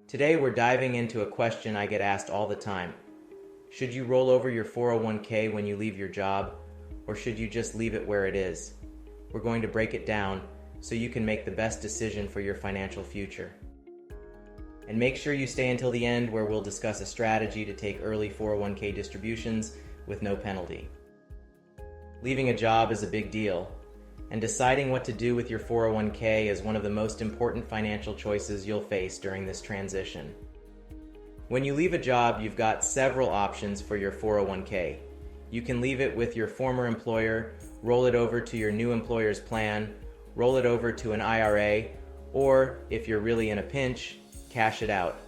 Today we're diving into a question I get asked all the time. Should you roll over your 401k when you leave your job, or should you just leave it where it is? We're going to break it down so you can make the best decision for your financial future. And make sure you stay until the end, where we'll discuss a strategy to take early 401k distributions with no penalty. Leaving a job is a big deal, and deciding what to do with your 401k is one of the most important financial choices you'll face during this transition. When you leave a job, you've got several options for your 401k. You can leave it with your former employer, roll it over to your new employer's plan, roll it over to an IRA, or if you're really in a pinch, cash it out.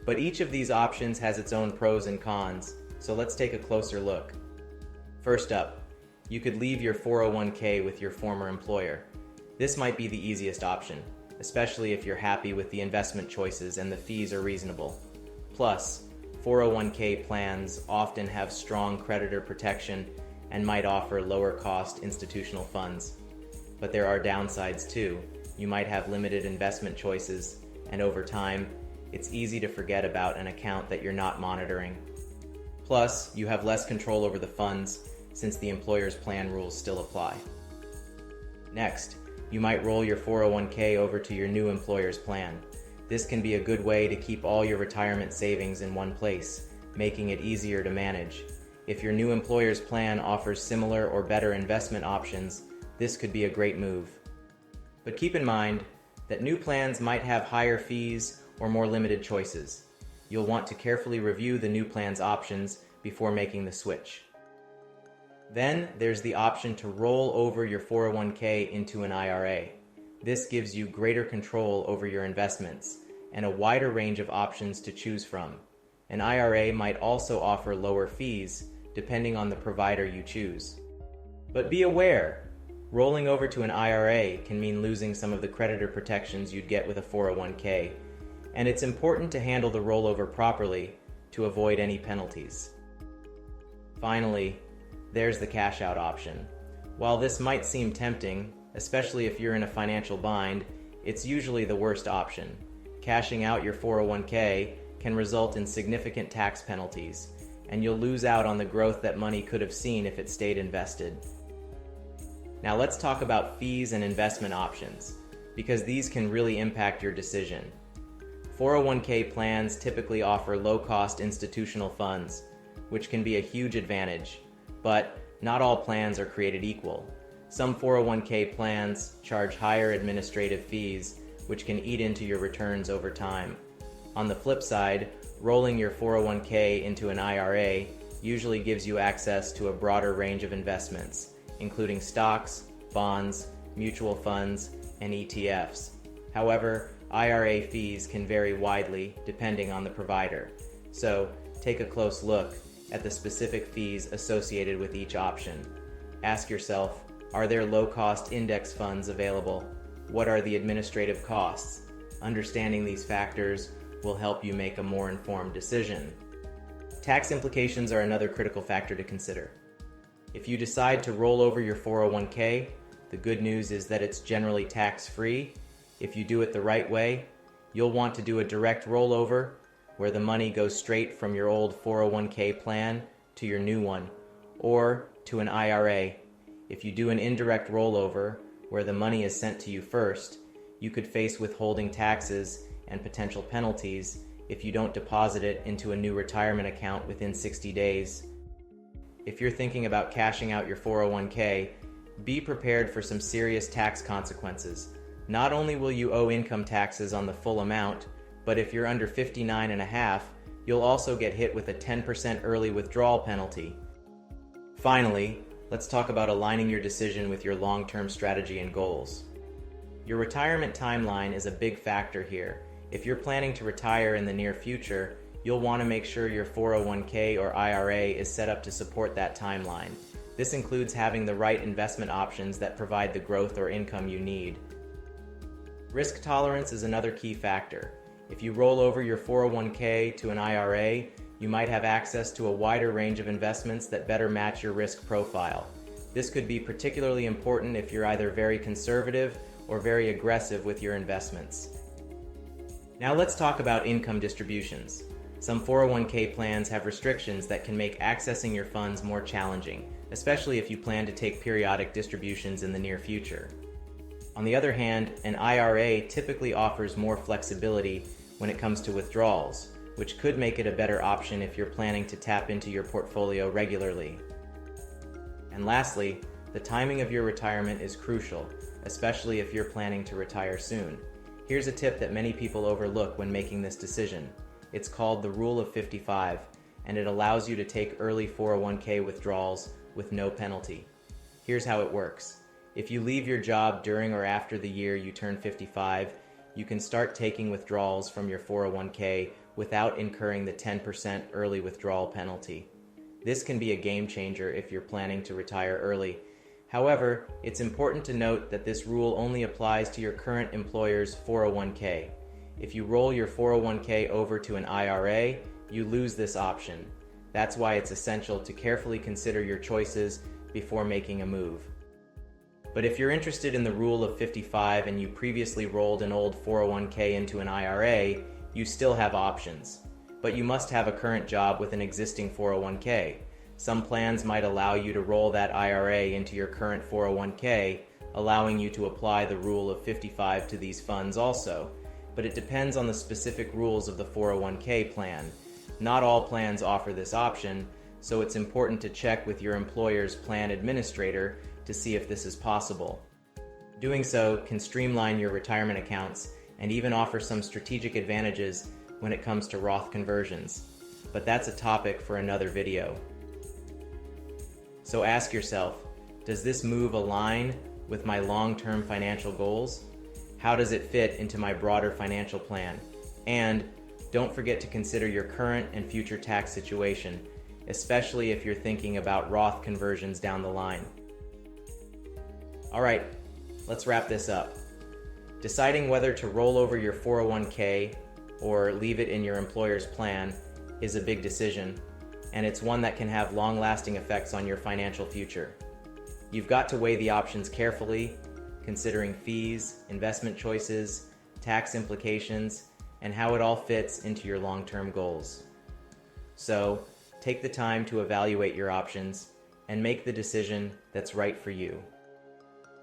But each of these options has its own pros and cons, so let's take a closer look. First up, you could leave your 401k with your former employer. This might be the easiest option, especially if you're happy with the investment choices and the fees are reasonable. Plus, 401k plans often have strong creditor protection and might offer lower cost institutional funds. But there are downsides too. You might have limited investment choices, and over time, it's easy to forget about an account that you're not monitoring. Plus, you have less control over the funds, since the employer's plan rules still apply. Next, you might roll your 401k over to your new employer's plan. This can be a good way to keep all your retirement savings in one place, making it easier to manage. If your new employer's plan offers similar or better investment options, this could be a great move. But keep in mind that new plans might have higher fees or more limited choices. You'll want to carefully review the new plan's options before making the switch. Then there's the option to roll over your 401k into an IRA. This gives you greater control over your investments and a wider range of options to choose from. An IRA might also offer lower fees depending on the provider you choose. But be aware, rolling over to an IRA can mean losing some of the creditor protections you'd get with a 401k, and it's important to handle the rollover properly to avoid any penalties. Finally, there's the cash out option. While this might seem tempting, especially if you're in a financial bind, it's usually the worst option. Cashing out your 401k can result in significant tax penalties, and you'll lose out on the growth that money could have seen if it stayed invested. Now let's talk about fees and investment options, because these can really impact your decision. 401k plans typically offer low-cost institutional funds, which can be a huge advantage. But not all plans are created equal. Some 401k plans charge higher administrative fees, which can eat into your returns over time. On the flip side, rolling your 401k into an IRA usually gives you access to a broader range of investments, including stocks, bonds, mutual funds, and ETFs. However, IRA fees can vary widely depending on the provider. So, take a close look at the specific fees associated with each option. Ask yourself, are there low-cost index funds available? What are the administrative costs? Understanding these factors will help you make a more informed decision. Tax implications are another critical factor to consider. If you decide to roll over your 401k, the good news is that it's generally tax-free. If you do it the right way, you'll want to do a direct rollover, where the money goes straight from your old 401k plan to your new one, or to an IRA. If you do an indirect rollover, where the money is sent to you first, you could face withholding taxes and potential penalties if you don't deposit it into a new retirement account within 60 days. If you're thinking about cashing out your 401k, be prepared for some serious tax consequences. Not only will you owe income taxes on the full amount, but if you're under 59 and a half, you'll also get hit with a 10% early withdrawal penalty. Finally, let's talk about aligning your decision with your long-term strategy and goals. Your retirement timeline is a big factor here. If you're planning to retire in the near future, you'll want to make sure your 401k or IRA is set up to support that timeline. This includes having the right investment options that provide the growth or income you need. Risk tolerance is another key factor. If you roll over your 401k to an IRA, you might have access to a wider range of investments that better match your risk profile. This could be particularly important if you're either very conservative or very aggressive with your investments. Now let's talk about income distributions. Some 401k plans have restrictions that can make accessing your funds more challenging, especially if you plan to take periodic distributions in the near future. On the other hand, an IRA typically offers more flexibility when it comes to withdrawals, which could make it a better option if you're planning to tap into your portfolio regularly. And lastly, the timing of your retirement is crucial, especially if you're planning to retire soon. Here's a tip that many people overlook when making this decision. It's called the Rule of 55, and it allows you to take early 401k withdrawals with no penalty. Here's how it works. If you leave your job during or after the year you turn 55, you can start taking withdrawals from your 401k without incurring the 10% early withdrawal penalty. This can be a game changer if you're planning to retire early. However, it's important to note that this rule only applies to your current employer's 401k. If you roll your 401k over to an IRA, you lose this option. That's why it's essential to carefully consider your choices before making a move. But if you're interested in the Rule of 55 and you previously rolled an old 401k into an IRA, you still have options. But you must have a current job with an existing 401k. Some plans might allow you to roll that IRA into your current 401k, allowing you to apply the Rule of 55 to these funds also. But it depends on the specific rules of the 401k plan. Not all plans offer this option, so it's important to check with your employer's plan administrator to see if this is possible. Doing so can streamline your retirement accounts and even offer some strategic advantages when it comes to Roth conversions. But that's a topic for another video. So ask yourself, does this move align with my long-term financial goals? How does it fit into my broader financial plan? And don't forget to consider your current and future tax situation, especially if you're thinking about Roth conversions down the line. All right, let's wrap this up. Deciding whether to roll over your 401k or leave it in your employer's plan is a big decision, and it's one that can have long-lasting effects on your financial future. You've got to weigh the options carefully, considering fees, investment choices, tax implications, and how it all fits into your long-term goals. So, take the time to evaluate your options and make the decision that's right for you.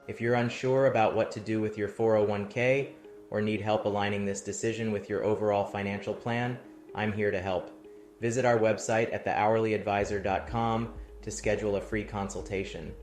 If you're unsure about what to do with your 401k or need help aligning this decision with your overall financial plan, I'm here to help. Visit our website at thehourlyadvisor.com to schedule a free consultation.